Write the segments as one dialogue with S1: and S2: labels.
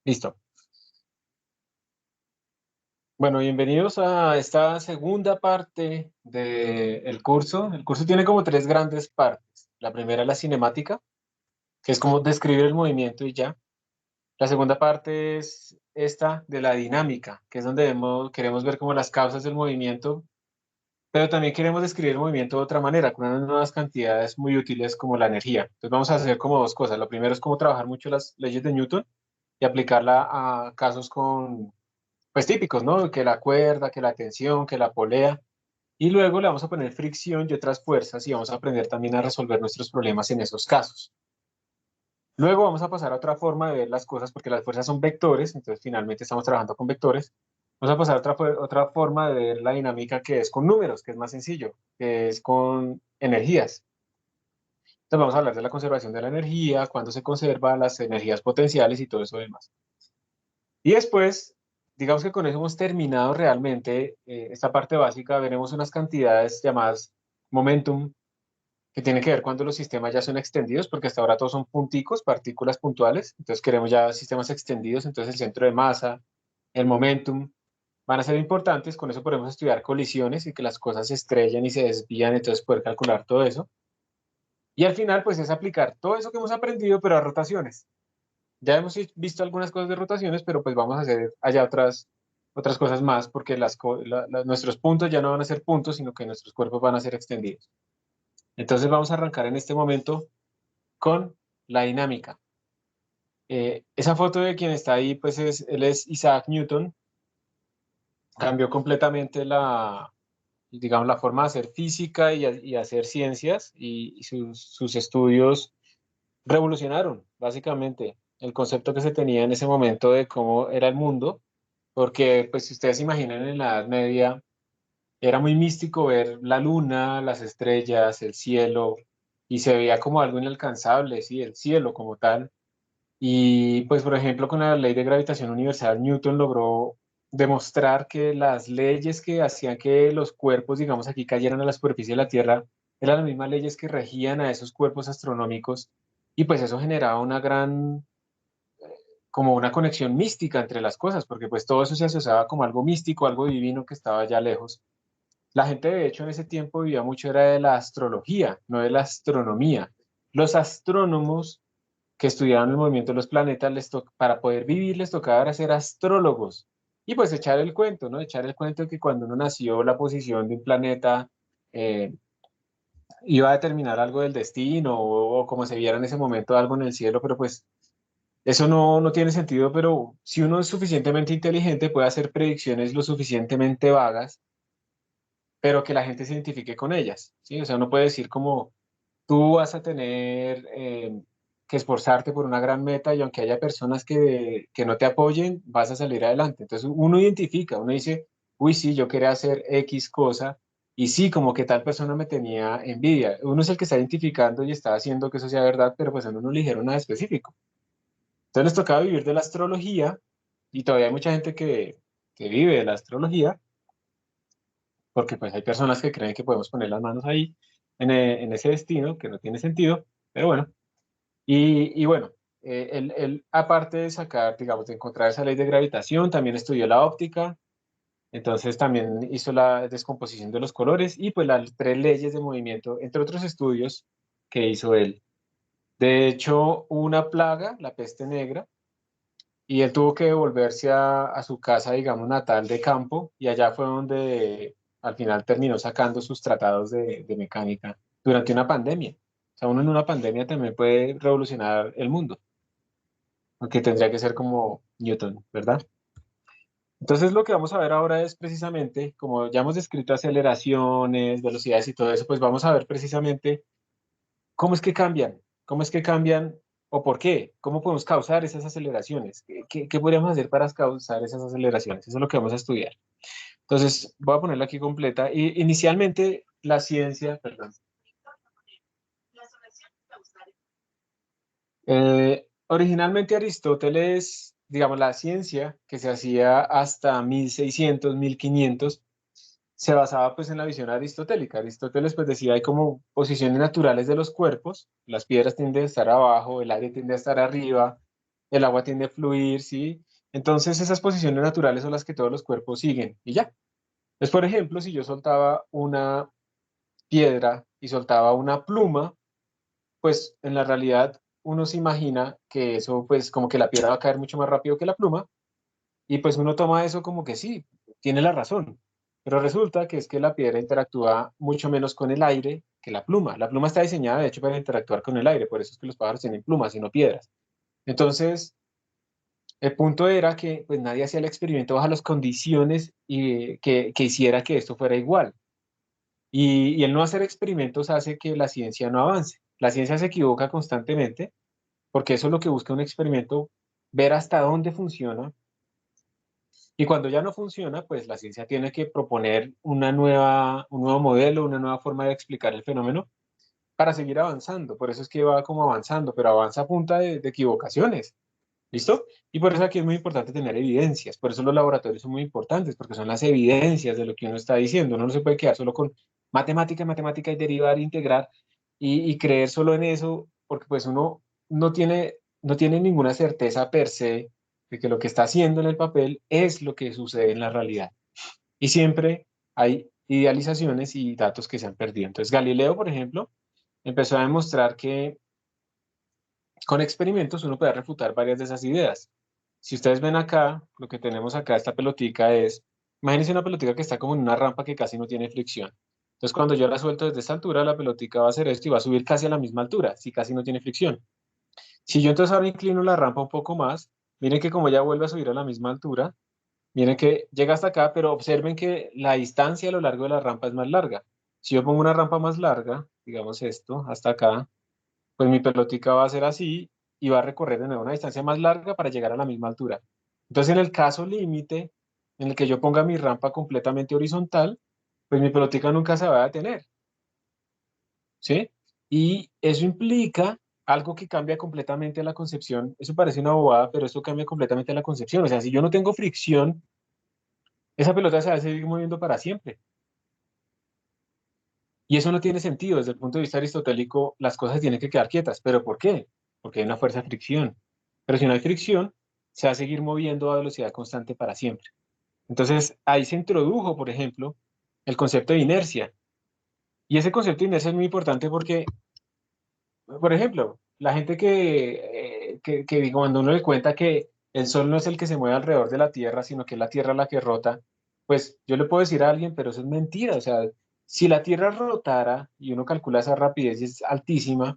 S1: Listo. Bueno, bienvenidos a esta segunda parte del curso. El curso tiene como tres grandes partes. La primera es la cinemática, que es como describir el movimiento y ya. La segunda parte es esta de la dinámica, que es donde queremos ver como las causas del movimiento, pero también queremos describir el movimiento de otra manera, con unas nuevas cantidades muy útiles como la energía. Entonces vamos a hacer como dos cosas. Lo primero es como trabajar mucho las leyes de Newton y aplicarla a casos pues típicos, ¿no? Que la cuerda, que la tensión, que la polea. Y luego le vamos a poner fricción y otras fuerzas y vamos a aprender también a resolver nuestros problemas en esos casos. Luego vamos a pasar a otra forma de ver las cosas porque las fuerzas son vectores, entonces finalmente estamos trabajando con vectores. Vamos a pasar a otra forma de ver la dinámica que es con números, que es más sencillo, que es con energías. Entonces vamos a hablar de la conservación de la energía, cuándo se conserva, las energías potenciales y todo eso demás. Y después, digamos que con eso hemos terminado realmente esta parte básica. Veremos unas cantidades llamadas momentum, que tiene que ver cuando los sistemas ya son extendidos, porque hasta ahora todos son punticos, partículas puntuales. Entonces queremos ya sistemas extendidos. Entonces el centro de masa, el momentum, van a ser importantes. Con eso podemos estudiar colisiones y que las cosas se estrellan y se desvían, entonces poder calcular todo eso. Y al final, pues es aplicar todo eso que hemos aprendido, pero a rotaciones. Ya hemos visto algunas cosas de rotaciones, pero pues vamos a hacer allá otras cosas más, porque nuestros puntos ya no van a ser puntos, sino que nuestros cuerpos van a ser extendidos. Entonces vamos a arrancar en este momento con la dinámica. Esa foto de quien está ahí, pues él es Isaac Newton. Cambió completamente digamos, la forma de hacer física y hacer ciencias, y sus estudios revolucionaron básicamente el concepto que se tenía en ese momento de cómo era el mundo, porque pues si ustedes se imaginan en la Edad Media, era muy místico ver la luna, las estrellas, el cielo, y se veía como algo inalcanzable, sí, el cielo como tal. Y pues por ejemplo con la ley de gravitación universal, Newton logró demostrar que las leyes que hacían que los cuerpos, digamos, aquí cayeran a la superficie de la Tierra, eran las mismas leyes que regían a esos cuerpos astronómicos, y pues eso generaba como una conexión mística entre las cosas, porque pues todo eso se asociaba como algo místico, algo divino que estaba allá lejos. La gente de hecho en ese tiempo vivía mucho era de la astrología, no de la astronomía. Los astrónomos que estudiaban el movimiento de los planetas, para poder vivir les tocaba ser astrólogos y pues echar el cuento, ¿no? Echar el cuento de que cuando uno nació la posición de un planeta eh, iba a determinar algo del destino o como se viera en ese momento algo en el cielo, pero pues eso no tiene sentido, pero si uno es suficientemente inteligente puede hacer predicciones lo suficientemente vagas, pero que la gente se identifique con ellas, ¿sí? O sea, uno puede decir como tú vas a tener que esforzarte por una gran meta y aunque haya personas que no te apoyen, vas a salir adelante. Entonces uno identifica, uno dice, uy, sí, yo quería hacer X cosa y sí, como que tal persona me tenía envidia. Uno es el que está identificando y está haciendo que eso sea verdad, pero pues a uno no le dijeron nada específico. Entonces les tocaba vivir de la astrología y todavía hay mucha gente que vive de la astrología porque pues hay personas que creen que podemos poner las manos ahí en ese destino que no tiene sentido, pero bueno. Y bueno, él, aparte de sacar, digamos, de encontrar esa ley de gravitación, también estudió la óptica, entonces también hizo la descomposición de los colores y pues las tres leyes de movimiento, entre otros estudios que hizo él. De hecho, hubo una plaga, la peste negra, y él tuvo que devolverse a su casa, digamos, natal de campo, y allá fue donde al final terminó sacando sus tratados de mecánica durante una pandemia. O sea, uno en una pandemia también puede revolucionar el mundo, aunque tendría que ser como Newton, ¿verdad? Entonces lo que vamos a ver ahora es precisamente, como ya hemos descrito aceleraciones, velocidades y todo eso, pues vamos a ver precisamente cómo es que cambian o por qué, cómo podemos causar esas aceleraciones, qué podríamos hacer para causar esas aceleraciones, eso es lo que vamos a estudiar. Entonces voy a ponerla aquí completa. Y inicialmente la ciencia, perdón. Originalmente Aristóteles, digamos, la ciencia que se hacía hasta 1600, 1500, se basaba pues en la visión aristotélica. Aristóteles pues decía hay como posiciones naturales de los cuerpos, las piedras tienden a estar abajo, el aire tiende a estar arriba, el agua tiende a fluir, ¿sí? Entonces esas posiciones naturales son las que todos los cuerpos siguen y ya. Pues, por ejemplo, si yo soltaba una piedra y soltaba una pluma, pues en la realidad uno se imagina que eso, pues como que la piedra va a caer mucho más rápido que la pluma, y pues uno toma eso como que sí, tiene la razón, pero resulta que es que la piedra interactúa mucho menos con el aire que la pluma. La pluma está diseñada, de hecho, para interactuar con el aire, por eso es que los pájaros tienen plumas y no piedras. Entonces, el punto era que pues nadie hacía el experimento bajo las condiciones y, que hiciera que esto fuera igual. Y el no hacer experimentos hace que la ciencia no avance. La ciencia se equivoca constantemente porque eso es lo que busca un experimento, ver hasta dónde funciona. Y cuando ya no funciona, pues la ciencia tiene que proponer un nuevo modelo, una nueva forma de explicar el fenómeno para seguir avanzando. Por eso es que va como avanzando, pero avanza a punta de equivocaciones. ¿Listo? Y por eso aquí es muy importante tener evidencias. Por eso los laboratorios son muy importantes, porque son las evidencias de lo que uno está diciendo. Uno no se puede quedar solo con matemática, matemática y derivar, integrar y creer solo en eso, porque pues uno no tiene ninguna certeza per se de que lo que está haciendo en el papel es lo que sucede en la realidad. Y siempre hay idealizaciones y datos que se han perdido. Entonces, Galileo, por ejemplo, empezó a demostrar que con experimentos uno puede refutar varias de esas ideas. Si ustedes ven acá, lo que tenemos acá, esta pelotica es, imagínense una pelotica que está como en una rampa que casi no tiene fricción. Entonces, cuando yo la suelto desde esta altura, la pelotica va a hacer esto y va a subir casi a la misma altura, si casi no tiene fricción. Si yo entonces ahora inclino la rampa un poco más, miren que como ya vuelve a subir a la misma altura, miren que llega hasta acá, pero observen que la distancia a lo largo de la rampa es más larga. Si yo pongo una rampa más larga, digamos esto, hasta acá, pues mi pelotica va a ser así y va a recorrer de nuevo una distancia más larga para llegar a la misma altura. Entonces, en el caso límite, en el que yo ponga mi rampa completamente horizontal, pues mi pelotica nunca se va a detener, ¿sí? Y eso implica algo que cambia completamente la concepción. Eso parece una bobada, pero esto cambia completamente la concepción. O sea, si yo no tengo fricción, esa pelota se va a seguir moviendo para siempre. Y eso no tiene sentido. Desde el punto de vista aristotélico, las cosas tienen que quedar quietas. ¿Pero por qué? Porque hay una fuerza de fricción. Pero si no hay fricción, se va a seguir moviendo a velocidad constante para siempre. Entonces, ahí se introdujo, por ejemplo, el concepto de inercia. Y ese concepto de inercia es muy importante porque, por ejemplo, la gente que cuando uno le cuenta que el Sol no es el que se mueve alrededor de la Tierra, sino que es la Tierra la que rota, pues yo le puedo decir a alguien, pero eso es mentira. O sea, si la Tierra rotara y uno calcula esa rapidez y es altísima,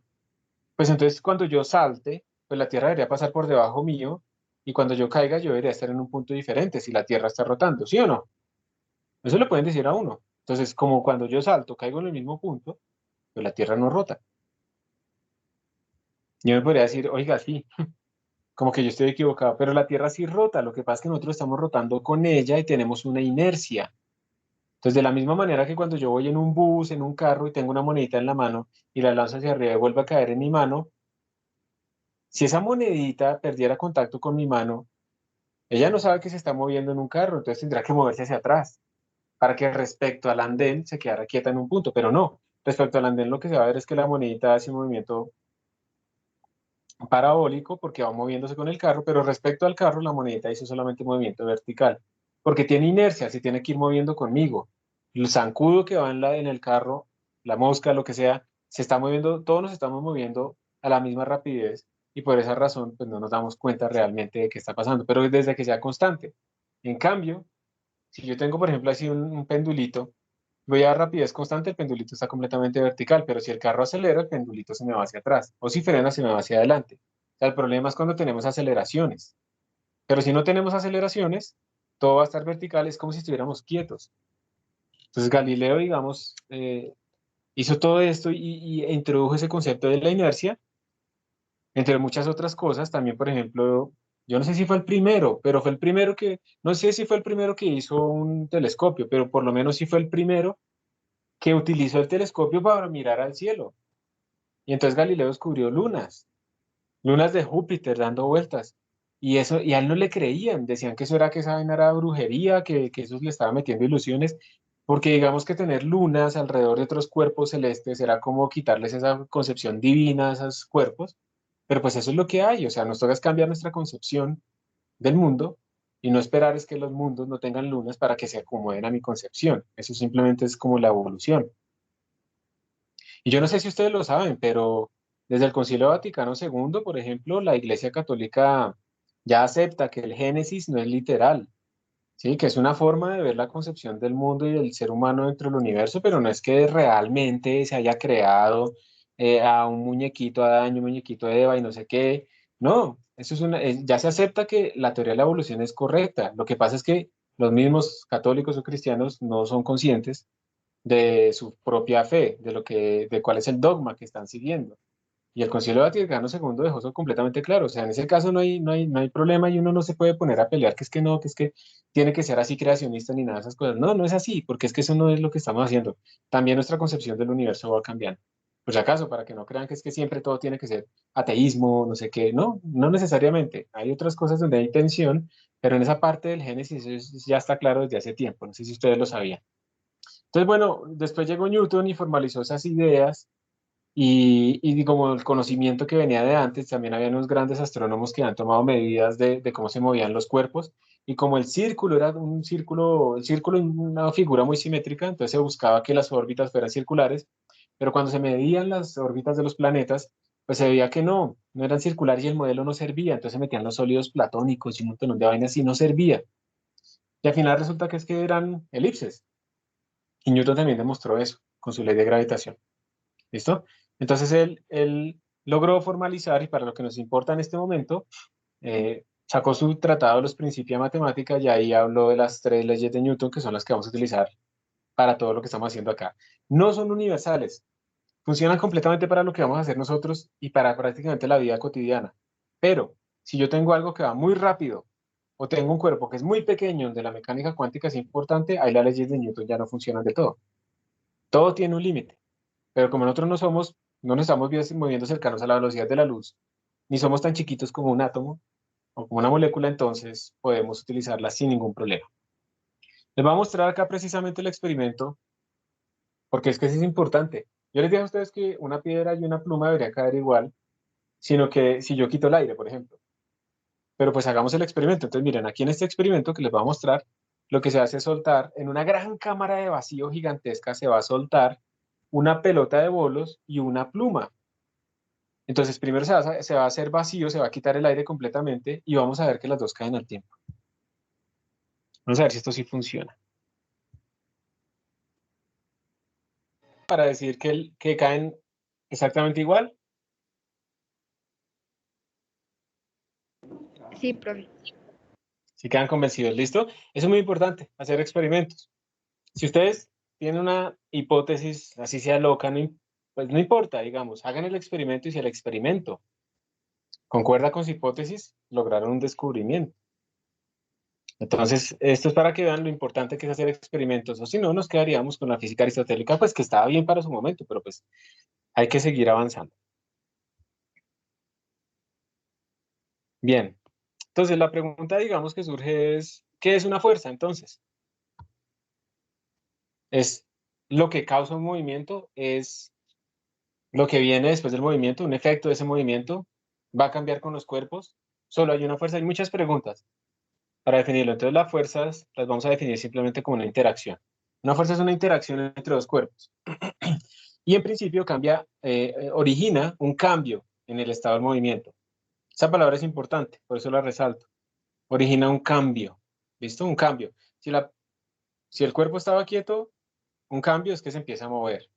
S1: pues entonces cuando yo salte, pues la Tierra debería pasar por debajo mío y cuando yo caiga yo debería estar en un punto diferente si la Tierra está rotando, ¿sí o no? Eso le pueden decir a uno. Entonces, como cuando yo salto, caigo en el mismo punto, pues la Tierra no rota. Yo me podría decir, oiga, sí, como que yo estoy equivocado, pero la Tierra sí rota. Lo que pasa es que nosotros estamos rotando con ella y tenemos una inercia. Entonces, de la misma manera que cuando yo voy en un bus, en un carro y tengo una monedita en la mano y la lanzo hacia arriba y vuelve a caer en mi mano, si esa monedita perdiera contacto con mi mano, ella no sabe que se está moviendo en un carro, entonces tendrá que moverse hacia atrás para que respecto al andén se quedara quieta en un punto, pero no. Respecto al andén lo que se va a ver es que la monedita hace un movimiento parabólico porque va moviéndose con el carro, pero respecto al carro la monedita hizo solamente movimiento vertical, porque tiene inercia, se tiene que ir moviendo conmigo. El zancudo que va en el carro, la mosca, lo que sea, se está moviendo, todos nos estamos moviendo a la misma rapidez y por esa razón pues no nos damos cuenta realmente de qué está pasando, pero desde que sea constante. En cambio, si yo tengo, por ejemplo, así un pendulito, voy a rapidez constante, el pendulito está completamente vertical, pero si el carro acelera, el pendulito se me va hacia atrás, o si frena, se me va hacia adelante. O sea, el problema es cuando tenemos aceleraciones, pero si no tenemos aceleraciones, todo va a estar vertical, es como si estuviéramos quietos. Entonces Galileo, digamos, hizo todo esto y introdujo ese concepto de la inercia, entre muchas otras cosas. También, por ejemplo, yo no sé si fue el primero, pero fue el primero que, no sé si fue el primero que hizo un telescopio, pero por lo menos sí fue el primero que utilizó el telescopio para mirar al cielo. Y entonces Galileo descubrió lunas, lunas de Júpiter dando vueltas. Y eso, y a él no le creían, decían que eso era que esa vaina era brujería, que eso le estaba metiendo ilusiones, porque digamos que tener lunas alrededor de otros cuerpos celestes era como quitarles esa concepción divina a esos cuerpos. pero pues eso es lo que hay, o sea, nos toca es cambiar nuestra concepción del mundo y no esperar es que los mundos no tengan lunas para que se acomoden a mi concepción. Eso simplemente es como la evolución. Y yo no sé si ustedes lo saben, pero desde el Concilio Vaticano II, por ejemplo, la Iglesia Católica ya acepta que el Génesis no es literal, ¿sí? Que es una forma de ver la concepción del mundo y del ser humano dentro del universo, pero no es que realmente se haya creado a un muñequito Adán y un muñequito Eva y no sé qué. No, eso es ya se acepta que la teoría de la evolución es correcta. Lo que pasa es que los mismos católicos o cristianos no son conscientes de su propia fe, de cuál es el dogma que están siguiendo. Y el Concilio Vaticano II dejó eso completamente claro. O sea, en ese caso no hay problema y uno no se puede poner a pelear que es que no, que es que tiene que ser así creacionista ni nada de esas cosas. No, no es así, porque es que eso no es lo que estamos haciendo. También nuestra concepción del universo va cambiando. Por si acaso, para que no crean que es que siempre todo tiene que ser ateísmo, no sé qué. No, no necesariamente. Hay otras cosas donde hay tensión, pero en esa parte del Génesis ya está claro desde hace tiempo. No sé si ustedes lo sabían. Entonces, bueno, después llegó Newton y formalizó esas ideas y como el conocimiento que venía de antes, también había unos grandes astrónomos que han tomado medidas de cómo se movían los cuerpos y como el círculo era un círculo, el círculo es una figura muy simétrica, entonces se buscaba que las órbitas fueran circulares, pero cuando se medían las órbitas de los planetas, pues se veía que no eran circulares y el modelo no servía, entonces se metían los sólidos platónicos y un montón de vainas y no servía. Y al final resulta que es que eran elipses. Y Newton también demostró eso con su ley de gravitación. ¿Listo? Entonces él logró formalizar, y para lo que nos importa en este momento, sacó su tratado de los principios de matemática y ahí habló de las tres leyes de Newton, que son las que vamos a utilizar para todo lo que estamos haciendo acá. No son universales, funcionan completamente para lo que vamos a hacer nosotros y para prácticamente la vida cotidiana. Pero si yo tengo algo que va muy rápido o tengo un cuerpo que es muy pequeño, donde la mecánica cuántica es importante, ahí las leyes de Newton ya no funcionan de todo. Todo tiene un límite. Pero como nosotros no nos estamos moviendo cercanos a la velocidad de la luz, ni somos tan chiquitos como un átomo o como una molécula, entonces podemos utilizarla sin ningún problema. Les voy a mostrar acá precisamente el experimento, porque es que eso es importante. Yo les dije a ustedes que una piedra y una pluma debería caer igual, sino que si yo quito el aire, por ejemplo. Pero pues hagamos el experimento. Entonces miren, aquí en este experimento que les voy a mostrar, lo que se hace es soltar, en una gran cámara de vacío gigantesca, se va a soltar una pelota de bolos y una pluma. Entonces, primero se va a hacer vacío, se va a quitar el aire completamente y vamos a ver que las dos caen al tiempo. Vamos a ver si esto sí funciona. Para decir que caen exactamente igual.
S2: Sí, profe.
S1: Si quedan convencidos, ¿listo? Eso es muy importante, hacer experimentos. Si ustedes tienen una hipótesis, así sea loca, pues no importa, digamos, hagan el experimento y si el experimento concuerda con su hipótesis, lograron un descubrimiento. Entonces, esto es para que vean lo importante que es hacer experimentos, o si no, nos quedaríamos con la física aristotélica, pues que estaba bien para su momento, pero pues hay que seguir avanzando. Bien, entonces la pregunta, digamos, que surge es, ¿qué es una fuerza entonces? Es lo que causa un movimiento, es lo que viene después del movimiento, un efecto de ese movimiento, va a cambiar con los cuerpos, solo hay una fuerza, hay muchas preguntas para definirlo. Entonces las fuerzas las vamos a definir simplemente como una interacción. Una fuerza es una interacción entre dos cuerpos. Y en principio origina un cambio en el estado del movimiento. Esa palabra es importante, por eso la resalto. Origina un cambio, ¿listo? Un cambio. Si el cuerpo estaba quieto, un cambio es que se empieza a mover.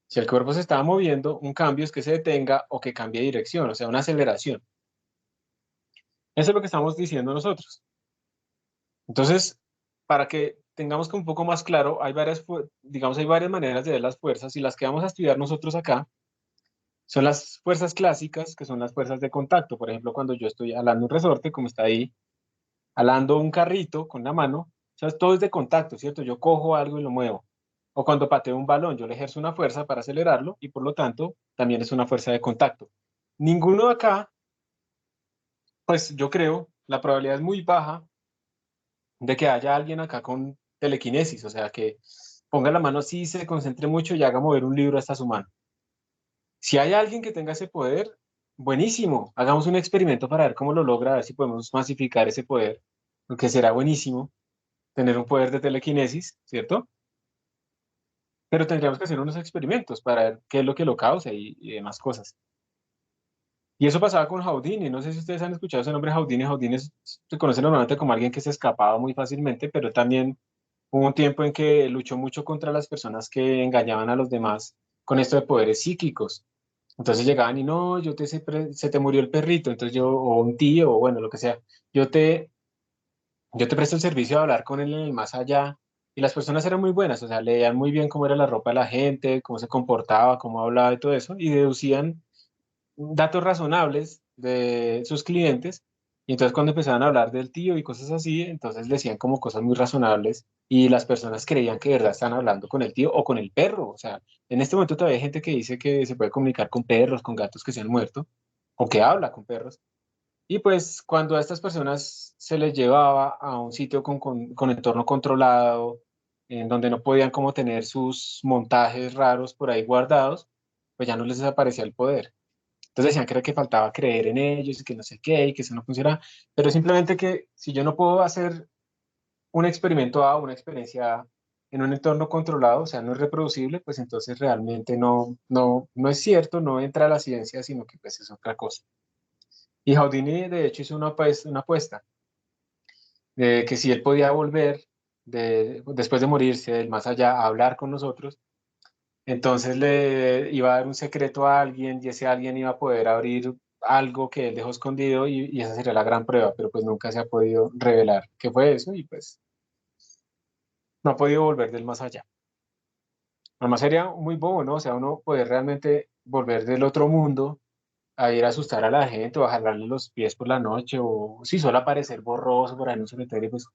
S1: Si el cuerpo se estaba moviendo, un cambio es que se detenga o que cambie de dirección, o sea, una aceleración. Eso es lo que estamos diciendo nosotros. Entonces, para que tengamos que un poco más claro, digamos, hay varias maneras de ver las fuerzas y las que vamos a estudiar nosotros acá son las fuerzas clásicas, que son las fuerzas de contacto. Por ejemplo, cuando yo estoy alando un resorte, como está ahí, alando un carrito con la mano, o sea, todo es de contacto, ¿cierto? Yo cojo algo y lo muevo. O cuando pateo un balón, yo le ejerzo una fuerza para acelerarlo y por lo tanto también es una fuerza de contacto. Ninguno de acá, pues yo creo, la probabilidad es muy baja de que haya alguien acá con telequinesis, o sea, que ponga la mano así, se concentre mucho y haga mover un libro hasta su mano. Si hay alguien que tenga ese poder, buenísimo, hagamos un experimento para ver cómo lo logra, a ver si podemos masificar ese poder, porque será buenísimo tener un poder de telequinesis, ¿cierto? Pero tendríamos que hacer unos experimentos para ver qué es lo que lo causa y demás cosas. Y eso pasaba con Houdini. No sé si ustedes han escuchado ese nombre Houdini. Houdini se conoce normalmente como alguien que se escapaba muy fácilmente, pero también hubo un tiempo en que luchó mucho contra las personas que engañaban a los demás con esto de poderes psíquicos. Entonces llegaban y no, se te murió el perrito, entonces yo, o un tío, o bueno, lo que sea, yo te, yo te presto el servicio de hablar con él en el más allá. Y las personas eran muy buenas, o sea, leían muy bien cómo era la ropa de la gente, cómo se comportaba, cómo hablaba y todo eso, y deducían datos razonables de sus clientes. Y entonces cuando empezaban a hablar del tío y cosas así, entonces decían como cosas muy razonables y las personas creían que de verdad están hablando con el tío o con el perro. O sea, en este momento todavía hay gente que dice que se puede comunicar con perros, con gatos que se han muerto o que habla con perros. Y pues cuando a estas personas se les llevaba a un sitio con entorno controlado, en donde no podían como tener sus montajes raros por ahí guardados, pues ya no les desaparecía el poder. Entonces decían que era que faltaba creer en ellos y que no sé qué y que eso no funcionaba, pero simplemente que si yo no puedo hacer un experimento A, una experiencia A en un entorno controlado, o sea, no es reproducible, pues entonces realmente no es cierto, no entra a la ciencia, sino que pues es otra cosa. Y Houdini de hecho hizo una apuesta de que si él podía volver después de morirse del más allá a hablar con nosotros, entonces le iba a dar un secreto a alguien y ese alguien iba a poder abrir algo que él dejó escondido y esa sería la gran prueba, pero pues nunca se ha podido revelar qué fue eso y pues no ha podido volver del más allá. Además sería muy bobo, ¿no? O sea, uno poder realmente volver del otro mundo a ir a asustar a la gente o a jalarle los pies por la noche o si solo aparecer borroso por ahí en un cementerio, pues, o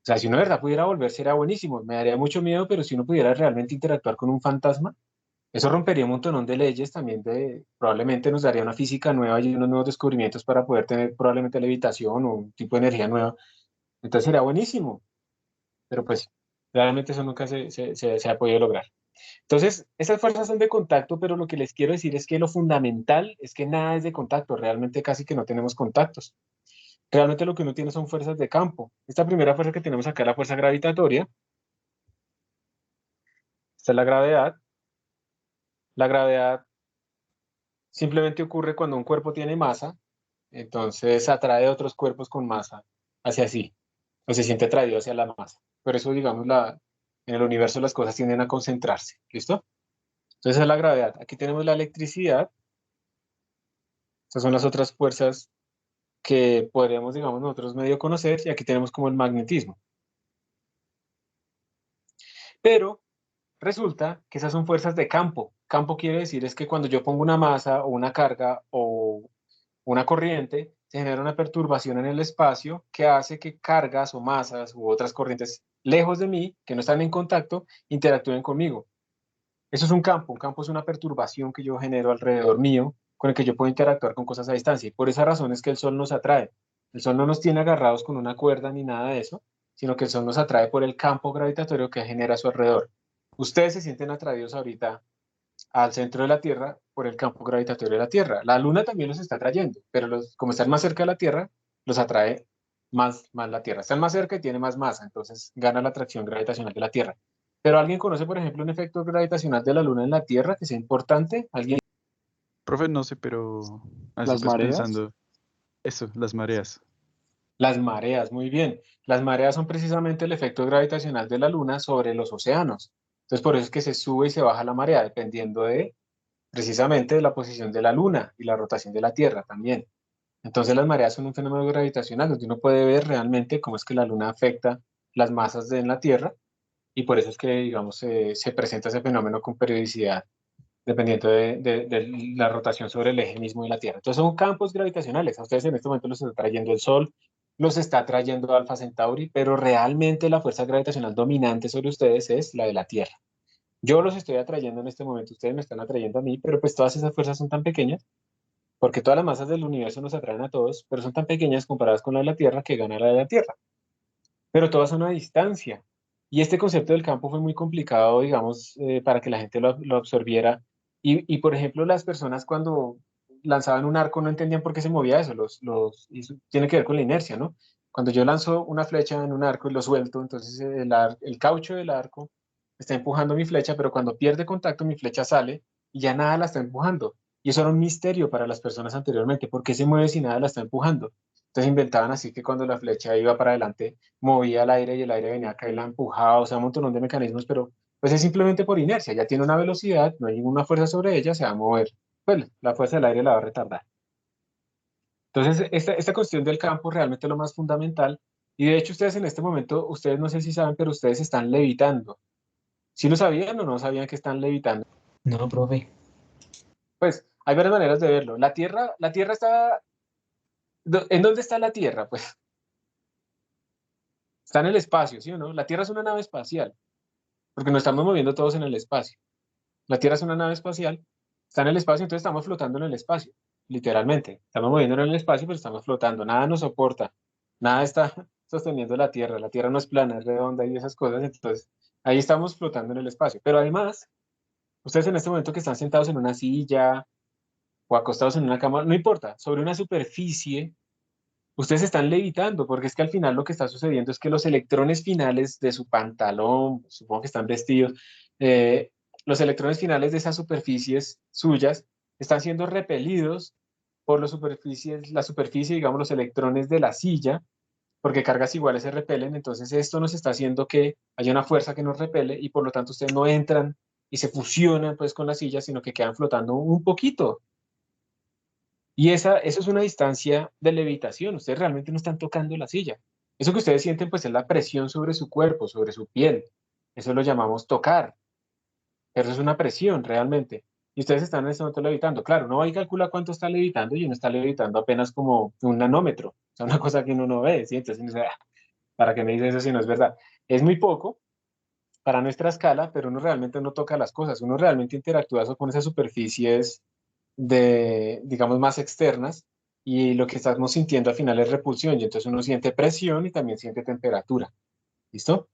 S1: sea, si uno de verdad pudiera volver sería buenísimo. Me daría mucho miedo, pero si uno pudiera realmente interactuar con un fantasma, eso rompería un montón de leyes también probablemente nos daría una física nueva y unos nuevos descubrimientos para poder tener probablemente levitación o un tipo de energía nueva. Entonces sería buenísimo, pero pues realmente eso nunca se ha podido lograr. Entonces, esas fuerzas son de contacto, pero lo que les quiero decir es que lo fundamental es que nada es de contacto, realmente casi que no tenemos contactos. Realmente lo que uno tiene son fuerzas de campo. Esta primera fuerza que tenemos acá es la fuerza gravitatoria, esta es la gravedad. La gravedad simplemente ocurre cuando un cuerpo tiene masa. Entonces atrae otros cuerpos con masa hacia sí, o se siente atraído hacia la masa. Por eso, digamos, en el universo las cosas tienden a concentrarse. ¿Listo? Entonces esa es la gravedad. Aquí tenemos la electricidad. Estas son las otras fuerzas que podríamos, digamos, nosotros medio conocer. Y aquí tenemos como el magnetismo. Pero resulta que esas son fuerzas de campo. Campo quiere decir es que cuando yo pongo una masa o una carga o una corriente, se genera una perturbación en el espacio que hace que cargas o masas u otras corrientes lejos de mí, que no están en contacto, interactúen conmigo. Eso es un campo es una perturbación que yo genero alrededor mío, con el que yo puedo interactuar con cosas a distancia. Y por esa razón es que el sol nos atrae. El sol no nos tiene agarrados con una cuerda ni nada de eso, sino que el sol nos atrae por el campo gravitatorio que genera a su alrededor. Ustedes se sienten atraídos ahorita al centro de la Tierra por el campo gravitatorio de la Tierra. La Luna también los está trayendo, pero como están más cerca de la Tierra, los atrae más la Tierra. Están más cerca y tiene más masa, entonces gana la atracción gravitacional de la Tierra. Pero ¿alguien conoce, por ejemplo, un efecto gravitacional de la Luna en la Tierra que sea importante? ¿Alguien?
S2: Profe, no sé, pero así
S3: Las
S2: pues
S3: mareas.
S2: pensando, eso, las mareas.
S1: Las mareas, muy bien. Las mareas son precisamente el efecto gravitacional de la Luna sobre los océanos. Entonces, por eso es que se sube y se baja la marea, dependiendo de precisamente de la posición de la Luna y la rotación de la Tierra también. Entonces las mareas son un fenómeno gravitacional donde uno puede ver realmente cómo es que la Luna afecta las masas en la Tierra y por eso es que, digamos, se presenta ese fenómeno con periodicidad dependiendo de la rotación sobre el eje mismo de la Tierra. Entonces son campos gravitacionales. A ustedes en este momento los está trayendo el Sol, los está trayendo Alfa Centauri, pero realmente la fuerza gravitacional dominante sobre ustedes es la de la Tierra. Yo los estoy atrayendo en este momento, ustedes me están atrayendo a mí, pero pues todas esas fuerzas son tan pequeñas porque todas las masas del universo nos atraen a todos, pero son tan pequeñas comparadas con la de la Tierra que gana la de la Tierra. Pero todas son a distancia. Y este concepto del campo fue muy complicado, digamos, para que la gente lo absorbiera. Por ejemplo, las personas cuando lanzaban un arco no entendían por qué se movía eso, y eso tiene que ver con la inercia, ¿no? Cuando yo lanzo una flecha en un arco y lo suelto, entonces el caucho del arco está empujando mi flecha, pero cuando pierde contacto mi flecha sale y ya nada la está empujando. Y eso era un misterio para las personas anteriormente, ¿por qué se mueve si nada la está empujando? Entonces inventaban así que cuando la flecha iba para adelante, movía el aire y el aire venía acá y la empujaba, o sea, un montón de mecanismos, pero pues es simplemente por inercia, ya tiene una velocidad, no hay ninguna fuerza sobre ella, se va a mover. Pues la fuerza del aire la va a retardar. Entonces, esta cuestión del campo realmente es lo más fundamental. Y de hecho, ustedes en este momento, ustedes no sé si saben, pero ustedes están levitando. ¿Sí lo sabían o no sabían que están levitando?
S3: No, profe.
S1: Pues hay varias maneras de verlo. La Tierra está... ¿En dónde está la Tierra? Pues está en el espacio, ¿sí o no? La Tierra es una nave espacial, porque nos estamos moviendo todos en el espacio. La Tierra es una nave espacial, está en el espacio, entonces estamos flotando en el espacio, literalmente. Estamos moviéndonos en el espacio, pero estamos flotando. Nada nos soporta, nada está sosteniendo la Tierra. La Tierra no es plana, es redonda y esas cosas. Entonces, ahí estamos flotando en el espacio. Pero además, ustedes en este momento que están sentados en una silla o acostados en una cama, no importa, sobre una superficie, ustedes están levitando, porque es que al final lo que está sucediendo es que los electrones finales de su pantalón, supongo que están vestidos, eh, los electrones finales de esas superficies suyas están siendo repelidos por la superficie, digamos, los electrones de la silla, porque cargas iguales se repelen, entonces esto nos está haciendo que haya una fuerza que nos repele y por lo tanto ustedes no entran y se fusionan pues con la silla, sino que quedan flotando un poquito. Y eso es una distancia de levitación. Ustedes realmente no están tocando la silla. Eso que ustedes sienten, pues, es la presión sobre su cuerpo, sobre su piel. Eso lo llamamos tocar. Pero eso es una presión realmente. Y ustedes están en este momento levitando. Claro, uno va y calcula cuánto está levitando y uno está levitando apenas como un nanómetro. O sea, una cosa que uno no ve, ¿sí? Entonces uno dice, "Ah, ¿para qué me dice eso si no es verdad?" Es muy poco para nuestra escala, pero uno realmente no toca las cosas. Uno realmente interactúa con esas superficies digamos, más externas y lo que estamos sintiendo al final es repulsión y entonces uno siente presión y también siente temperatura. ¿Listo?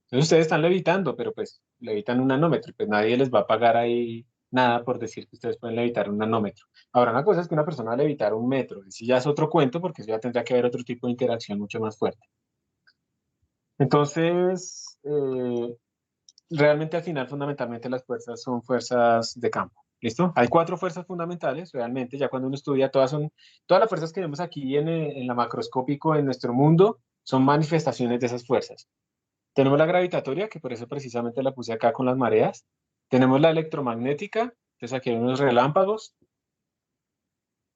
S1: Entonces ustedes están levitando, pero pues levitan un nanómetro, pues nadie les va a pagar ahí nada por decir que ustedes pueden levitar un nanómetro. Ahora, una cosa es que una persona va a levitar un metro, y si ya es otro cuento porque eso ya tendría que haber otro tipo de interacción mucho más fuerte. Entonces, realmente al final fundamentalmente las fuerzas son fuerzas de campo. ¿Listo? Hay cuatro fuerzas fundamentales, realmente, ya cuando uno estudia, todas las fuerzas que vemos aquí en la macroscópico en nuestro mundo son manifestaciones de esas fuerzas. Tenemos la gravitatoria, que por eso precisamente la puse acá con las mareas. Tenemos la electromagnética, entonces aquí hay unos relámpagos,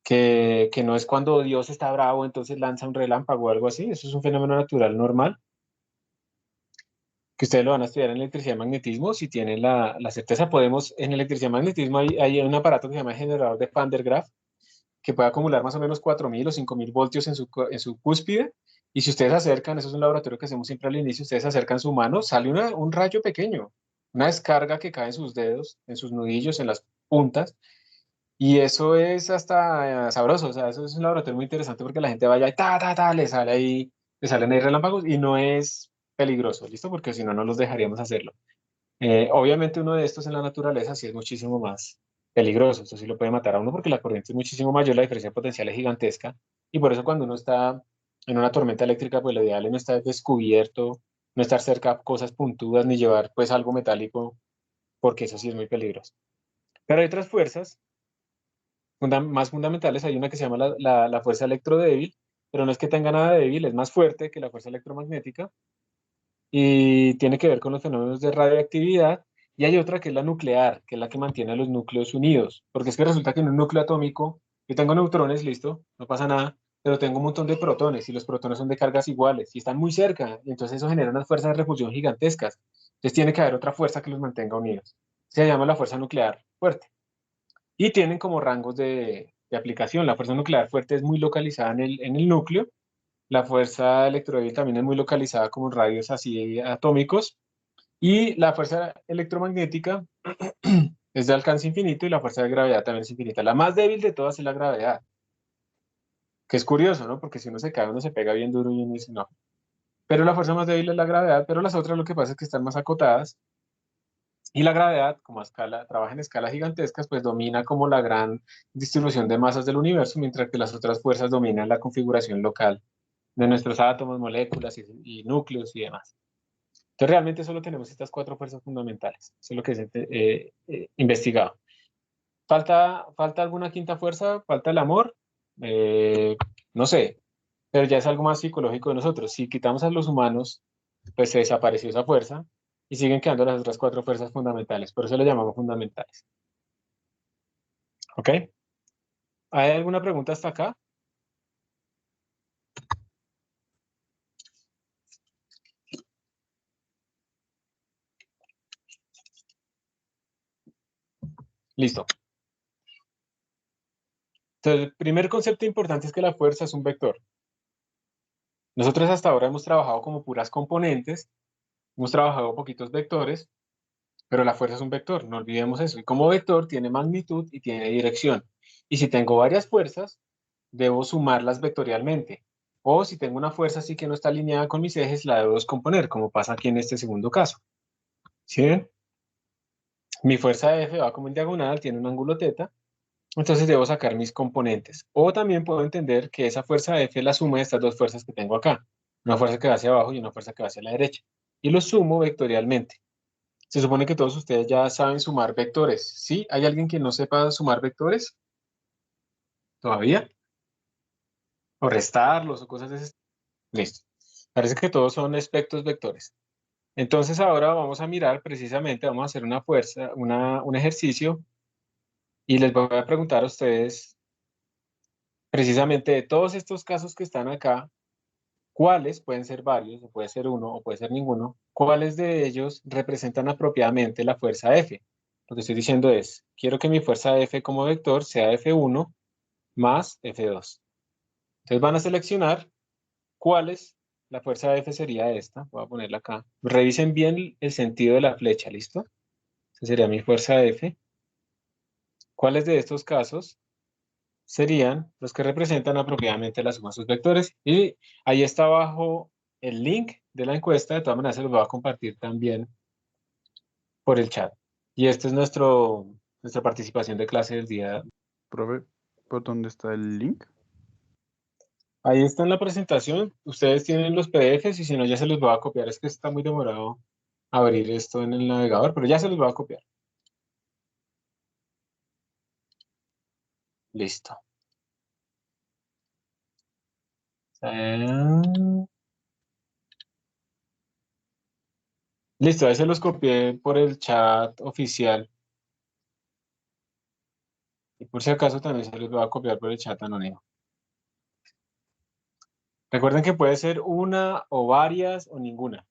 S1: que no es cuando Dios está bravo, entonces lanza un relámpago o algo así, eso es un fenómeno natural normal que ustedes lo van a estudiar en electricidad y magnetismo, si tienen la certeza, podemos, en electricidad y magnetismo hay un aparato que se llama generador de Van der Graaf, que puede acumular más o menos 4.000 o 5.000 voltios en su cúspide, y si ustedes acercan, eso es un laboratorio que hacemos siempre al inicio, ustedes acercan su mano, sale un rayo pequeño, una descarga que cae en sus dedos, en sus nudillos, en las puntas, y eso es hasta sabroso, o sea, eso es un laboratorio muy interesante porque la gente vaya y le salen ahí relámpagos y no es peligroso, ¿listo? Porque si no, no los dejaríamos hacerlo. Obviamente uno de estos en la naturaleza sí es muchísimo más peligroso, esto sí lo puede matar a uno porque la corriente es muchísimo mayor, la diferencia potencial es gigantesca y por eso cuando uno está en una tormenta eléctrica, pues lo ideal es no estar descubierto, no estar cerca a cosas puntudas ni llevar pues algo metálico porque eso sí es muy peligroso. Pero hay otras fuerzas más fundamentales, hay una que se llama la fuerza electrodébil, pero no es que tenga nada de débil, es más fuerte que la fuerza electromagnética y tiene que ver con los fenómenos de radioactividad. Y hay otra que es la nuclear, que es la que mantiene a los núcleos unidos, porque es que resulta que en un núcleo atómico yo tengo neutrones, listo, no pasa nada, pero tengo un montón de protones y los protones son de cargas iguales y están muy cerca, y entonces eso genera unas fuerzas de repulsión gigantescas. Entonces tiene que haber otra fuerza que los mantenga unidos. Se llama la fuerza nuclear fuerte. Y tienen como rangos de aplicación. La fuerza nuclear fuerte es muy localizada en el núcleo. La fuerza electrodébil también es muy localizada como en radios así atómicos. Y la fuerza electromagnética es de alcance infinito y la fuerza de gravedad también es infinita. La más débil de todas es la gravedad, que es curioso, ¿no? Porque si uno se cae, uno se pega bien duro y uno dice, no. Pero la fuerza más débil es la gravedad, pero las otras lo que pasa es que están más acotadas Y la gravedad, como a escala, trabaja en escalas gigantescas, pues domina como la gran distribución de masas del universo, mientras que las otras fuerzas dominan la configuración local de nuestros átomos, moléculas y núcleos y demás. Entonces realmente solo tenemos estas cuatro fuerzas fundamentales. Eso es lo que se investigado. ¿Falta alguna quinta fuerza? ¿Falta el amor? Eh, no sé, pero ya es algo más psicológico de nosotros. Si quitamos a los humanos, pues se desapareció esa fuerza y siguen quedando las otras cuatro fuerzas fundamentales. Por eso le llamamos fundamentales. ¿Ok? ¿Hay alguna pregunta hasta acá? Listo. Entonces, el primer concepto importante es que la fuerza es un vector. Nosotros hasta ahora hemos trabajado como puras componentes, hemos trabajado poquitos vectores, pero la fuerza es un vector, no olvidemos eso. Y como vector tiene magnitud y tiene dirección. Y si tengo varias fuerzas, debo sumarlas vectorialmente. O si tengo una fuerza así que no está alineada con mis ejes, la debo descomponer, como pasa aquí en este segundo caso. ¿Sí ven? Mi fuerza F va como en diagonal, tiene un ángulo teta, entonces debo sacar mis componentes. O también puedo entender que esa fuerza F es la suma de estas dos fuerzas que tengo acá. Una fuerza que va hacia abajo y una fuerza que va hacia la derecha. Y los sumo vectorialmente. Se supone que todos ustedes ya saben sumar vectores. ¿Sí? ¿Hay alguien que no sepa sumar vectores todavía? O restarlos o cosas de ese estilo. Listo. Parece que todos son aspectos vectores. Entonces ahora vamos a mirar precisamente, vamos a hacer una fuerza, un ejercicio y les voy a preguntar a ustedes precisamente de todos estos casos que están acá, ¿cuáles pueden ser varios, o puede ser uno, o puede ser ninguno? ¿Cuáles de ellos representan apropiadamente la fuerza F? Lo que estoy diciendo es, quiero que mi fuerza F como vector sea F1 más F2. Entonces van a seleccionar cuáles, la fuerza F sería esta, voy a ponerla acá. Revisen bien el sentido de la flecha, ¿listo? Esa sería mi fuerza F. ¿Cuáles de estos casos serían los que representan apropiadamente la suma de sus vectores? Y ahí está abajo el link de la encuesta, de todas maneras se los voy a compartir también por el chat. Y esta es nuestra participación de clase del día.
S2: Profe, ¿por dónde está el link?
S1: Ahí está en la presentación, ustedes tienen los PDFs y si no ya se los voy a copiar, es que está muy demorado abrir esto en el navegador, pero ya se los voy a copiar. Listo. Eh, Listo, ahí se los copié por el chat oficial. Y por si acaso también se los voy a copiar por el chat anónimo. Recuerden que puede ser una o varias o ninguna.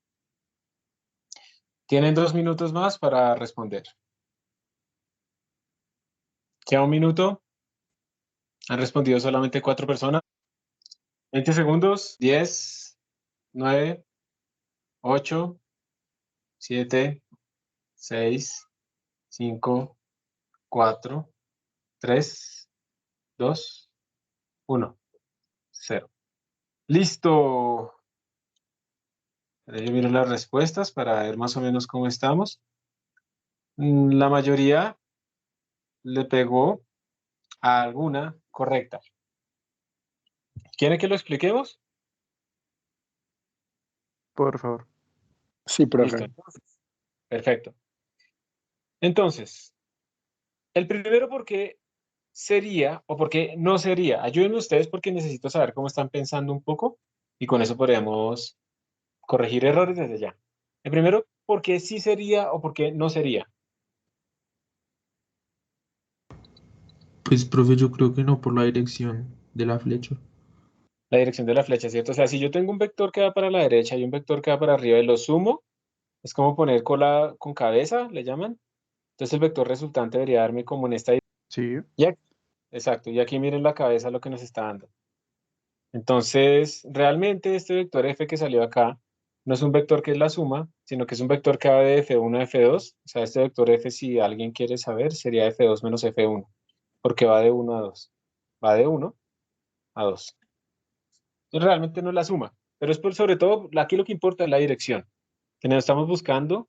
S1: Tienen 2 minutos más para responder. ¿Queda un minuto? Han respondido solamente 4 personas. 20 segundos. 10, 9, 8, 7, 6, 5, 4, 3, 2, 1, 0. Listo. Ahora yo miro las respuestas para ver más o menos cómo estamos. La mayoría le pegó a alguna correcta. ¿Quiere que lo expliquemos?
S2: Por favor.
S3: Sí,
S1: Listo.
S3: profe.
S1: Perfecto. Entonces, el primero por qué sería o por qué no sería. Ayúdenme ustedes porque necesito saber cómo están pensando un poco y con eso podríamos corregir errores desde ya. El primero, ¿por qué sí sería o por qué no sería?
S4: Pues, profe, yo creo que no por la dirección de la flecha.
S1: La dirección de la flecha, ¿cierto? O sea, si yo tengo un vector que va para la derecha y un vector que va para arriba y lo sumo, es como poner cola con cabeza, le llaman. Entonces el vector resultante debería darme como en esta.
S2: Sí.
S1: Exacto, y aquí miren la cabeza lo que nos está dando. Entonces, realmente este vector f que salió acá no es un vector que es la suma, sino que es un vector que va de f1 a f2. O sea, este vector f, si alguien quiere saber, sería f2 menos f1, porque va de 1 a 2. Va de 1 a 2. Entonces, realmente no es la suma, pero es sobre todo, aquí lo que importa es la dirección, que nos estamos buscando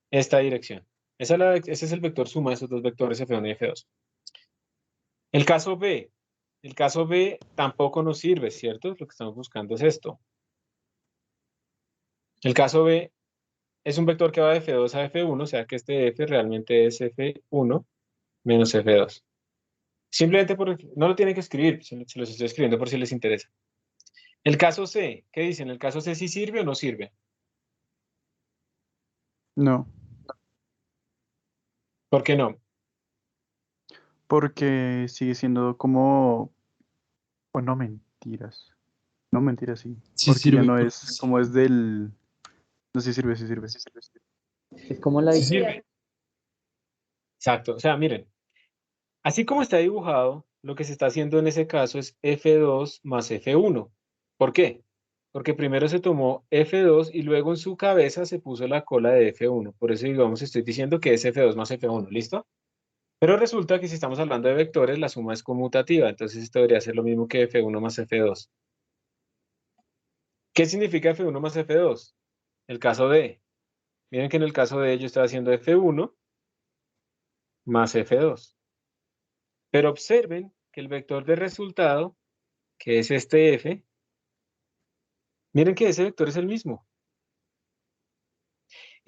S1: esta dirección. Ese es el vector suma de esos dos vectores F1 y F2. El caso B. El caso B tampoco nos sirve, ¿cierto? Lo que estamos buscando es esto. El caso B es un vector que va de F2 a F1, o sea que este F realmente es F1 menos F2. Simplemente no lo tienen que escribir, se los estoy escribiendo por si les interesa. El caso C, ¿qué dicen? ¿El caso C sí sirve o no sirve?
S2: No,
S1: ¿Por qué no?
S2: porque sigue siendo como... O no mentiras. No mentiras, sí.
S4: Sí
S2: Porque ya
S4: sirve
S2: no
S4: porque
S2: es como es del... No, sí sirve, sí sirve.
S3: Es como la
S1: Sí
S3: idea.
S1: sirve. Exacto. O sea, miren, así como está dibujado, lo que se está haciendo en ese caso es F2 más F1. ¿Por qué? Porque primero se tomó F2 y luego en su cabeza se puso la cola de F1. Por eso, digamos, estoy diciendo que es F2 más F1. ¿Listo? Pero resulta que si estamos hablando de vectores, la suma es conmutativa. Entonces esto debería ser lo mismo que F1 más F2. ¿Qué significa F1 más F2? El caso D. Miren que en el caso de yo estaba haciendo F1 más F2. Pero observen que el vector de resultado, que es este F, miren que ese vector es el mismo.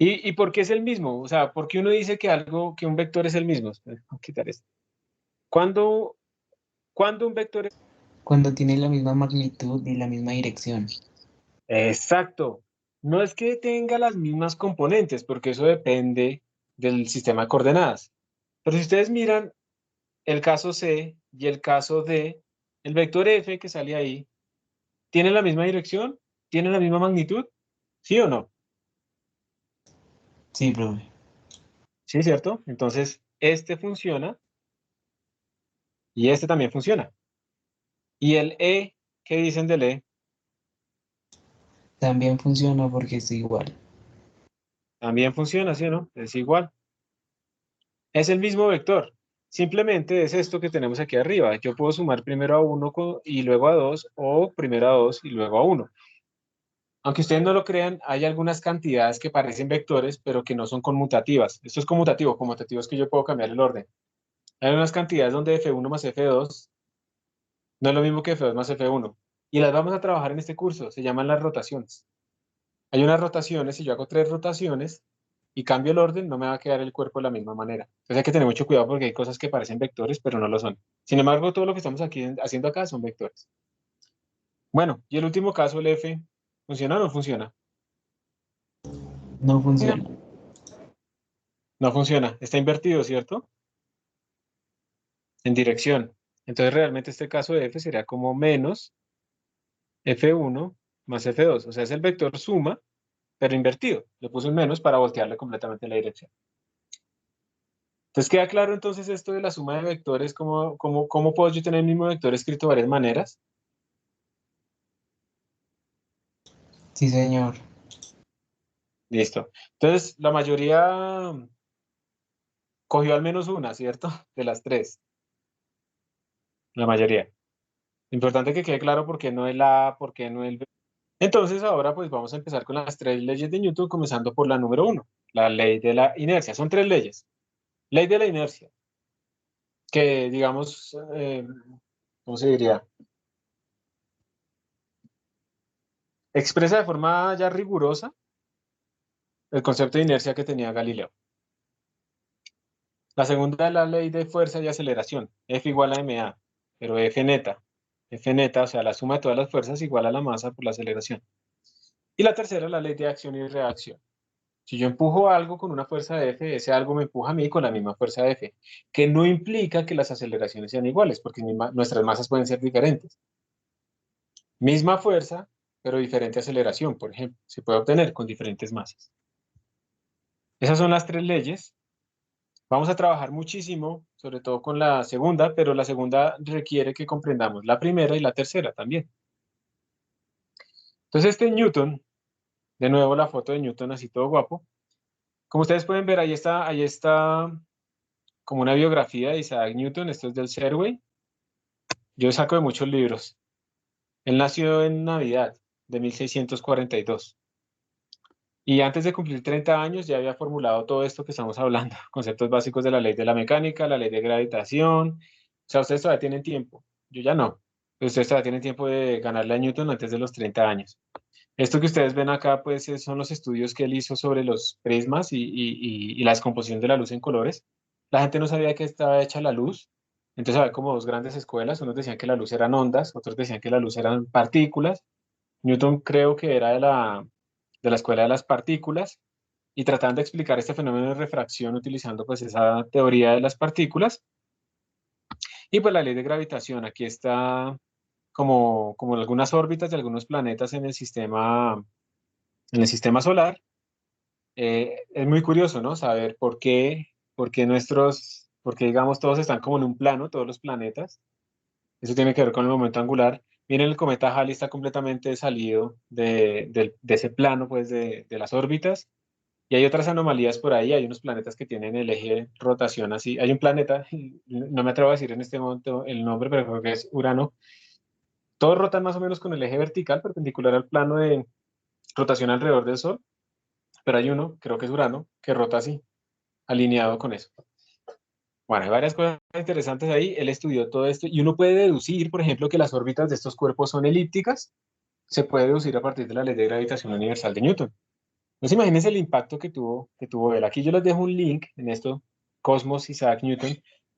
S1: ¿Y por qué es el mismo? O sea, ¿por qué uno dice que un vector es el mismo? Voy a quitar esto. ¿Cuándo un vector es...
S3: Cuando tiene la misma magnitud y la misma dirección.
S1: Exacto. No es que tenga las mismas componentes, porque eso depende del sistema de coordenadas. Pero si ustedes miran el caso C y el caso D, el vector F que sale ahí, ¿tiene la misma dirección? ¿Tiene la misma magnitud? ¿Sí o no?
S3: Sí, profe.
S1: Sí, ¿cierto? Entonces, este funciona y este también funciona. ¿Y el E? ¿Qué dicen del E?
S3: También funciona porque es igual.
S1: También funciona, ¿sí o no? Es igual. Es el mismo vector. Simplemente es esto que tenemos aquí arriba. Yo puedo sumar primero a 1 y luego a 2, o primero a 2 y luego a 1. Aunque ustedes no lo crean, hay algunas cantidades que parecen vectores, pero que no son conmutativas. Esto es conmutativo. Conmutativo es que yo puedo cambiar el orden. Hay unas cantidades donde F1 más F2 no es lo mismo que F2 más F1. Y las vamos a trabajar en este curso. Se llaman las rotaciones. Hay unas rotaciones, si yo hago 3 rotaciones y cambio el orden, no me va a quedar el cuerpo de la misma manera. Entonces hay que tener mucho cuidado porque hay cosas que parecen vectores, pero no lo son. Sin embargo, todo lo que estamos aquí haciendo acá son vectores. Bueno, y el último caso, el F, ¿funciona o no funciona?
S3: No funciona.
S1: No funciona. Está invertido, ¿cierto? En dirección. Entonces realmente este caso de F sería como menos F1 más F2. O sea, es el vector suma, pero invertido. Le puse un menos para voltearle completamente la dirección. Entonces queda claro entonces esto de la suma de vectores, cómo puedo yo tener el mismo vector escrito de varias maneras.
S3: Sí, señor.
S1: Listo. Entonces la mayoría cogió al menos una, ¿cierto? De las tres. La mayoría. Importante que quede claro por qué no el A, por qué no el B. Entonces ahora pues vamos a empezar con las tres leyes de Newton, comenzando por la número uno, la ley de la inercia. Son tres leyes. Ley de la inercia, que digamos, ¿cómo se diría? Expresa de forma ya rigurosa el concepto de inercia que tenía Galileo. La segunda es la ley de fuerza y aceleración, F igual a ma, pero F neta. F neta, o sea, la suma de todas las fuerzas igual a la masa por la aceleración. Y la tercera es la ley de acción y reacción. Si yo empujo algo con una fuerza de F, ese algo me empuja a mí con la misma fuerza de F, que no implica que las aceleraciones sean iguales, porque nuestras masas pueden ser diferentes. Misma fuerza, pero diferente aceleración, por ejemplo, se puede obtener con diferentes masas. Esas son las tres leyes. Vamos a trabajar muchísimo, sobre todo con la segunda, pero la segunda requiere que comprendamos la primera y la tercera también. Entonces Newton, de nuevo la foto de Newton así todo guapo. Como ustedes pueden ver, ahí está como una biografía de Isaac Newton, esto es del Serway. Yo saco de muchos libros. Él nació en Navidad de 1642. Y antes de cumplir 30 años ya había formulado todo esto que estamos hablando, conceptos básicos de la ley de la mecánica, la ley de gravitación. O sea, ustedes todavía tienen tiempo, yo ya no. Ustedes todavía tienen tiempo de ganarle a Newton antes de los 30 años. Esto que ustedes ven acá, pues, son los estudios que él hizo sobre los prismas y la descomposición de la luz en colores. La gente no sabía que estaba hecha la luz. Entonces había como dos grandes escuelas. Unos decían que la luz eran ondas, otros decían que la luz eran partículas. Newton creo que era de la escuela de las partículas y trataban de explicar este fenómeno de refracción utilizando pues esa teoría de las partículas. Y pues la ley de gravitación, aquí está como algunas órbitas de algunos planetas en el sistema solar. Es muy curioso, ¿no? Saber por qué digamos todos están como en un plano, todos los planetas. Eso tiene que ver con el momento angular. Miren, el cometa Halley está completamente salido de ese plano, pues, de las órbitas. Y hay otras anomalías por ahí. Hay unos planetas que tienen el eje de rotación así. Hay un planeta, no me atrevo a decir en este momento el nombre, pero creo que es Urano. Todos rotan más o menos con el eje vertical, perpendicular al plano de rotación alrededor del Sol. Pero hay uno, creo que es Urano, que rota así, alineado con eso. Bueno, hay varias cosas interesantes ahí. Él estudió todo esto y uno puede deducir, por ejemplo, que las órbitas de estos cuerpos son elípticas. Se puede deducir a partir de la ley de gravitación universal de Newton. Entonces, imagínense el impacto que tuvo él. Aquí yo les dejo un link en esto, Cosmos, Isaac Newton.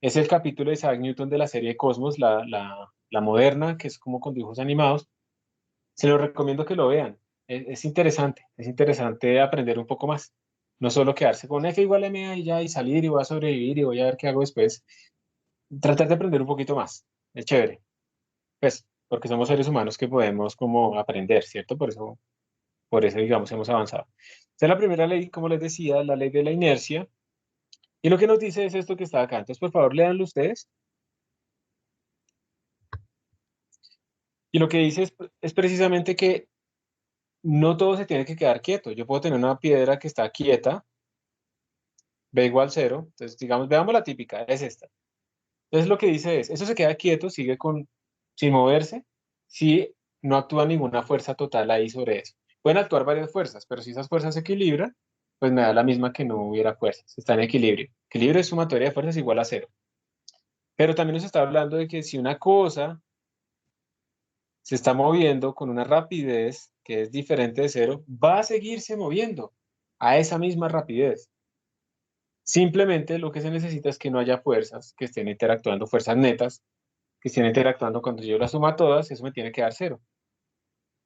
S1: Es el capítulo de Isaac Newton de la serie Cosmos, la moderna, que es como con dibujos animados. Se lo recomiendo que lo vean. Es interesante aprender un poco más. No solo quedarse con F igual a MA y ya, y salir y voy a sobrevivir y voy a ver qué hago después. Tratar de aprender un poquito más. Es chévere. Pues, porque somos seres humanos que podemos como aprender, ¿cierto? Por eso, digamos, hemos avanzado. Esta es la primera ley, como les decía, la ley de la inercia. Y lo que nos dice es esto que está acá. Entonces, por favor, léanlo ustedes. Y lo que dice es precisamente que no todo se tiene que quedar quieto. Yo puedo tener una piedra que está quieta, B igual 0. Entonces, digamos, veamos la típica, es esta. Entonces, lo que dice es, eso se queda quieto, sigue sin moverse, si no actúa ninguna fuerza total ahí sobre eso. Pueden actuar varias fuerzas, pero si esas fuerzas se equilibran, pues me da la misma que no hubiera fuerzas. Está en equilibrio. Equilibrio es sumatoria de fuerzas igual a 0. Pero también nos está hablando de que si una cosa se está moviendo con una rapidez que es diferente de 0, va a seguirse moviendo a esa misma rapidez. Simplemente lo que se necesita es que no haya fuerzas que estén interactuando, fuerzas netas, que estén interactuando cuando yo las suma todas, eso me tiene que dar 0.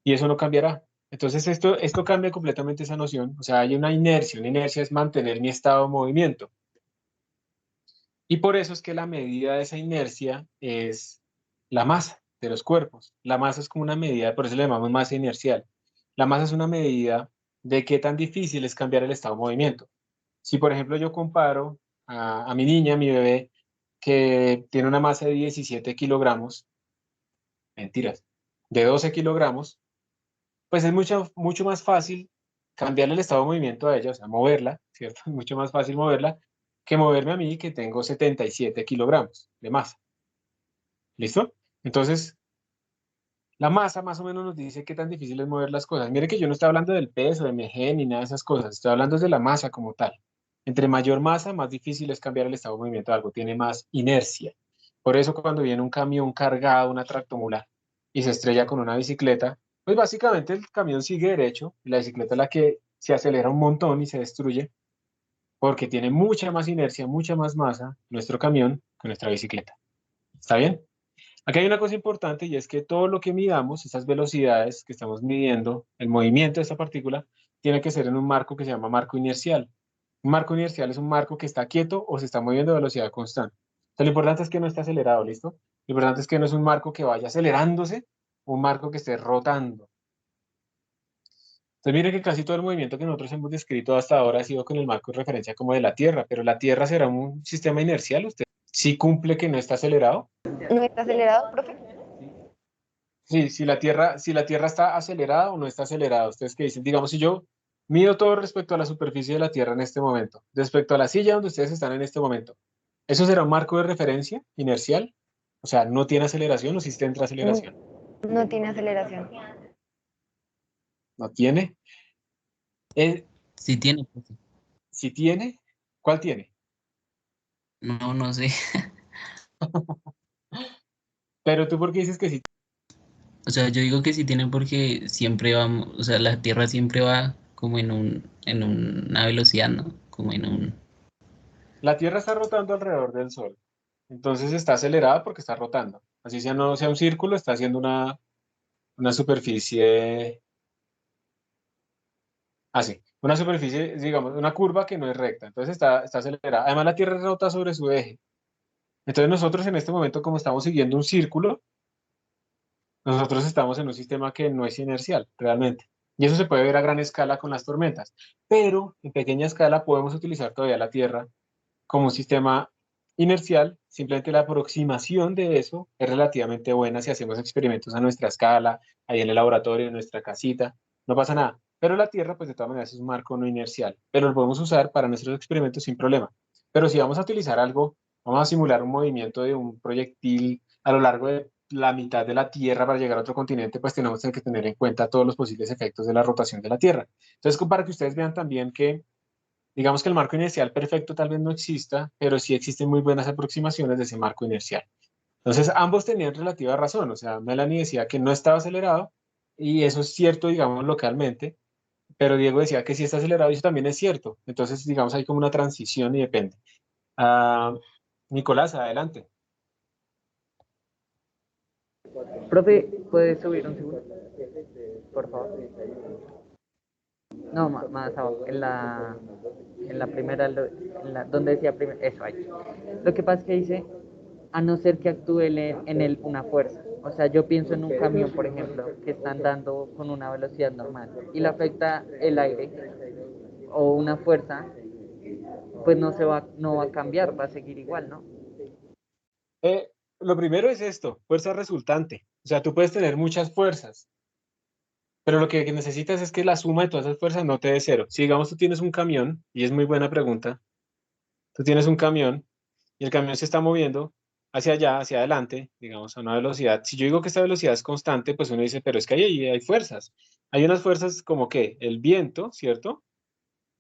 S1: Y eso no cambiará. Entonces esto cambia completamente esa noción. O sea, hay una inercia. Una inercia es mantener mi estado de movimiento. Y por eso es que la medida de esa inercia es la masa de los cuerpos. La masa es como una medida, por eso le llamamos masa inercial. La masa es una medida de qué tan difícil es cambiar el estado de movimiento. Si, por ejemplo, yo comparo a mi niña, a mi bebé, que tiene una masa de 17 kilogramos, mentiras, de 12 kilogramos, pues es mucho más fácil cambiarle el estado de movimiento a ella, o sea, moverla, ¿cierto? Es mucho más fácil moverla que moverme a mí que tengo 77 kilogramos de masa. ¿Listo? Entonces, la masa más o menos nos dice qué tan difícil es mover las cosas. Mire que yo no estoy hablando del peso, de mi gen ni nada de esas cosas, estoy hablando de la masa como tal. Entre mayor masa, más difícil es cambiar el estado de movimiento de algo, tiene más inercia. Por eso cuando viene un camión cargado, una tractomula, y se estrella con una bicicleta, pues básicamente el camión sigue derecho, y la bicicleta es la que se acelera un montón y se destruye, porque tiene mucha más inercia, mucha más masa nuestro camión que nuestra bicicleta. ¿Está bien? Aquí hay una cosa importante y es que todo lo que midamos, esas velocidades que estamos midiendo, el movimiento de esta partícula, tiene que ser en un marco que se llama marco inercial. Un marco inercial es un marco que está quieto o se está moviendo a velocidad constante. Entonces, lo importante es que no esté acelerado, ¿listo? Lo importante es que no es un marco que vaya acelerándose, un marco que esté rotando. Entonces, mire que casi todo el movimiento que nosotros hemos descrito hasta ahora ha sido con el marco de referencia como de la Tierra, pero la Tierra será un sistema inercial, ¿usted sí cumple que no está acelerado?
S5: ¿No está acelerado, profe?
S1: Sí, si la Tierra está acelerada o no está acelerada. Ustedes qué dicen, digamos, si yo mido todo respecto a la superficie de la Tierra en este momento, respecto a la silla donde ustedes están en este momento, ¿eso será un marco de referencia inercial? O sea, ¿no tiene aceleración o sí entra aceleración?
S5: No tiene aceleración.
S1: No tiene.
S3: Sí tiene, profe.
S1: Si tiene, ¿cuál tiene?
S3: No, no sé.
S1: Pero tú, ¿por qué dices que sí?
S3: O sea, yo digo que sí tiene porque siempre vamos, o sea, la Tierra siempre va como en una velocidad, ¿no? Como en un...
S1: La Tierra está rotando alrededor del Sol. Entonces está acelerada porque está rotando. Así sea no sea un círculo, está haciendo una superficie así. Una superficie, digamos, una curva que no es recta. Entonces está acelerada. Además, la Tierra rota sobre su eje. Entonces nosotros en este momento, como estamos siguiendo un círculo, nosotros estamos en un sistema que no es inercial, realmente. Y eso se puede ver a gran escala con las tormentas. Pero en pequeña escala podemos utilizar todavía la Tierra como un sistema inercial. Simplemente la aproximación de eso es relativamente buena si hacemos experimentos a nuestra escala, ahí en el laboratorio, en nuestra casita. No pasa nada. Pero la Tierra, pues de todas maneras, es un marco no inercial. Pero lo podemos usar para nuestros experimentos sin problema. Pero si vamos a utilizar algo, vamos a simular un movimiento de un proyectil a lo largo de la mitad de la Tierra para llegar a otro continente, pues tenemos que tener en cuenta todos los posibles efectos de la rotación de la Tierra. Entonces, para que ustedes vean también que, digamos que el marco inercial perfecto tal vez no exista, pero sí existen muy buenas aproximaciones de ese marco inercial. Entonces, ambos tenían relativa razón. O sea, Melanie decía que no estaba acelerado, y eso es cierto, digamos, localmente, pero Diego decía que sí está acelerado, y eso también es cierto. Entonces, digamos, hay como una transición y depende. Ah, Nicolás, adelante.
S6: Profe, ¿puedes subir un segundo? Por favor. No, más abajo, en la primera, donde decía primero, eso ahí. Lo que pasa es que dice, a no ser que actúe en él una fuerza. O sea, yo pienso en un camión, por ejemplo, que está andando con una velocidad normal y le afecta el aire o una fuerza, pues no va a cambiar, va a seguir igual, ¿no?
S1: Lo primero es esto, fuerza resultante. O sea, tú puedes tener muchas fuerzas, pero lo que necesitas es que la suma de todas esas fuerzas no te dé cero. Si digamos tú tienes un camión, y es muy buena pregunta, tú tienes un camión y el camión se está moviendo hacia allá, hacia adelante, digamos, a una velocidad. Si yo digo que esta velocidad es constante, pues uno dice, pero es que ahí hay fuerzas. Hay unas fuerzas como que el viento, ¿cierto?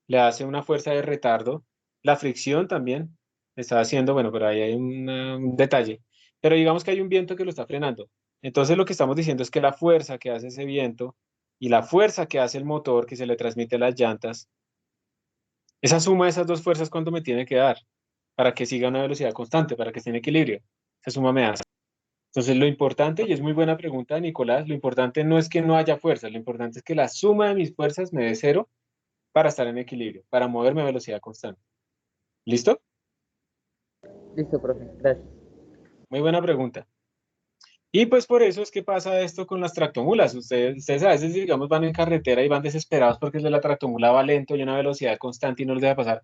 S1: Le hace una fuerza de retardo. La fricción también está haciendo, bueno, pero ahí hay un detalle. Pero digamos que hay un viento que lo está frenando. Entonces lo que estamos diciendo es que la fuerza que hace ese viento y la fuerza que hace el motor que se le transmite a las llantas, esa suma de esas dos fuerzas, ¿cuánto me tiene que dar? Para que siga una velocidad constante, para que esté en equilibrio. Esa suma me da. Entonces lo importante, y es muy buena pregunta, Nicolás, lo importante no es que no haya fuerza, lo importante es que la suma de mis fuerzas me dé cero para estar en equilibrio, para moverme a velocidad constante. ¿Listo?
S6: Listo, profe, gracias.
S1: Muy buena pregunta. Y pues por eso es que pasa esto con las tractomulas. Ustedes a veces, digamos, van en carretera y van desesperados porque el de la tractomula va lento y a una velocidad constante y no les deja pasar.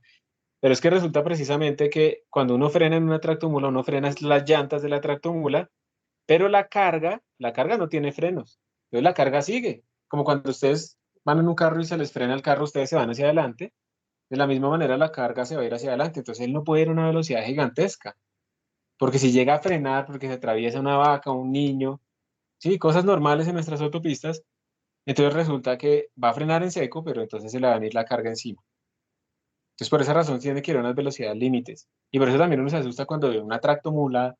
S1: Pero es que resulta precisamente que cuando uno frena en una tractomula, uno frena las llantas de la tractomula, pero la carga no tiene frenos. Entonces la carga sigue. Como cuando ustedes van en un carro y se les frena el carro, ustedes se van hacia adelante. De la misma manera la carga se va a ir hacia adelante. Entonces él no puede ir a una velocidad gigantesca. Porque si llega a frenar, porque se atraviesa una vaca, un niño, sí, cosas normales en nuestras autopistas, entonces resulta que va a frenar en seco, pero entonces se le va a venir la carga encima. Entonces por esa razón tiene que ir a unas velocidades límites. Y por eso también uno se asusta cuando ve una tractomula,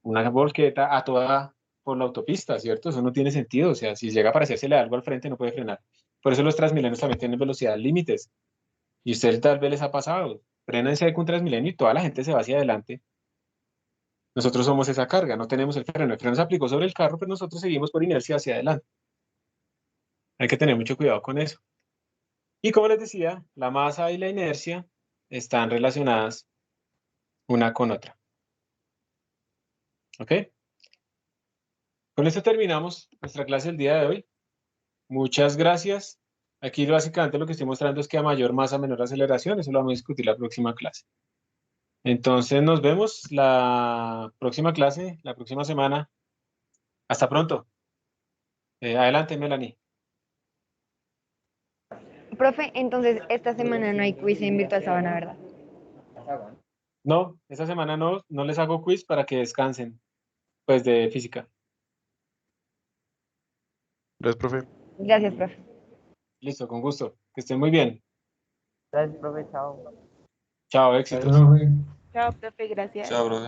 S1: una volqueta a toda por la autopista, ¿cierto? Eso no tiene sentido. O sea, si llega a aparecérsele algo al frente, no puede frenar. Por eso los Transmilenios también tienen velocidades límites. Y ustedes tal vez les ha pasado. Frena en seco un Transmilenio y toda la gente se va hacia adelante. Nosotros somos esa carga, no tenemos el freno. El freno se aplicó sobre el carro, pero nosotros seguimos por inercia hacia adelante. Hay que tener mucho cuidado con eso. Y como les decía, la masa y la inercia están relacionadas una con otra. ¿Ok? Con esto terminamos nuestra clase del día de hoy. Muchas gracias. Aquí básicamente lo que estoy mostrando es que a mayor masa, menor aceleración. Eso lo vamos a discutir la próxima clase. Entonces nos vemos la próxima clase, la próxima semana. Hasta pronto. Adelante, Melanie.
S5: Profe, entonces esta semana no hay quiz en Virtual Sabana, ¿verdad?
S1: No, esta semana no les hago quiz para que descansen, pues de física.
S2: Gracias, profe.
S5: Gracias, profe.
S1: Listo, con gusto. Que estén muy bien.
S6: Gracias, profe, chao.
S1: Chao, éxitos.
S7: Profe.
S5: Chao, profe, gracias.
S7: Chao, profe.